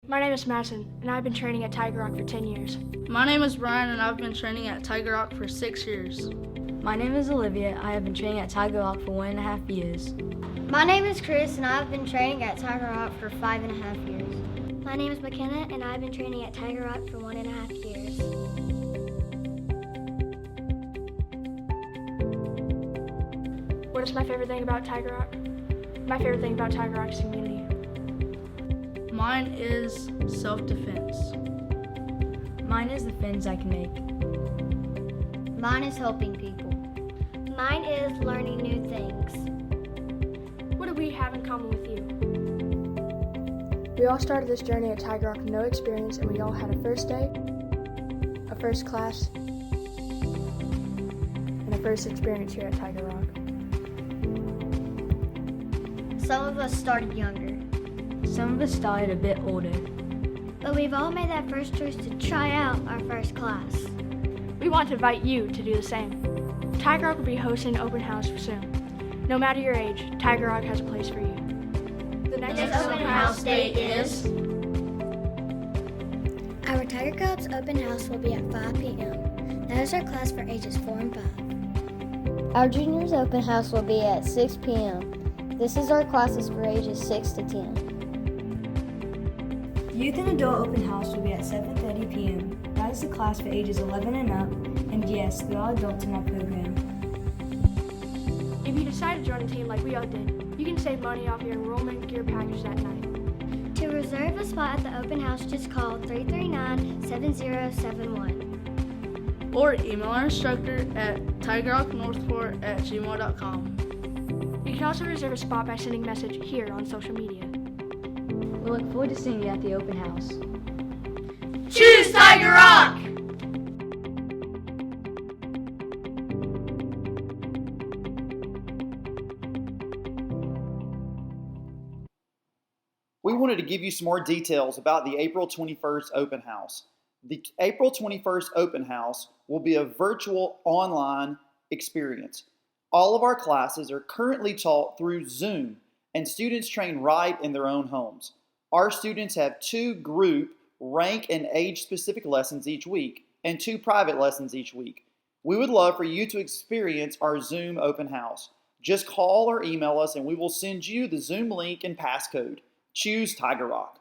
My name is Madison, and I've been training at Tiger Rock for 10 years. My name is Brian, and I've been training at Tiger Rock for 6 years. My name is Olivia. I have been training at Tiger Rock for 1.5 years. My name is Chris, and I've been training at Tiger Rock for 5.5 years. My name is McKenna, and I've been training at Tiger Rock for 1.5 years. What is my favorite thing about Tiger Rock? My favorite thing about Tiger Rock is community. Mine is self-defense. Mine is the friends I can make. Mine is helping people. Mine is learning new things. What do we have in common with you? We all started this journey at Tiger Rock with no experience, and we all had a first day, a first class, and a first experience here at Tiger Rock. Some of us started younger. Some of us started a bit older. But we've all made that first choice to try out our first class. We want to invite you to do the same. Tiger Rock will be hosting an open house soon. No matter your age, Tiger Rock has a place for you. The next open house date is... Our Tiger Cubs open house will be at 5 p.m. That is our class for ages 4 and 5. Our juniors open house will be at 6 p.m. This is our classes for ages 6 to 10. Youth and Adult Open House will be at 7:30 p.m. That is the class for ages 11 and up, and yes, there are adults in our program. If you decide to join a team like we all did, you can save money off your enrollment gear package that night. To reserve a spot at the open house, just call 339-7071. Or email our instructor at tigerrocknorthport@gmail.com. You can also reserve a spot by sending a message here on social media. We look forward to seeing you at the open house. Choose Tiger Rock! We wanted to give you some more details about the April 21st open house. The April 21st open house will be a virtual online experience. All of our classes are currently taught through Zoom, and students train right in their own homes. Our students have 2 group, rank, and age-specific lessons each week, and 2 private lessons each week. We would love for you to experience our Zoom open house. Just call or email us, and we will send you the Zoom link and passcode. Choose Tiger Rock.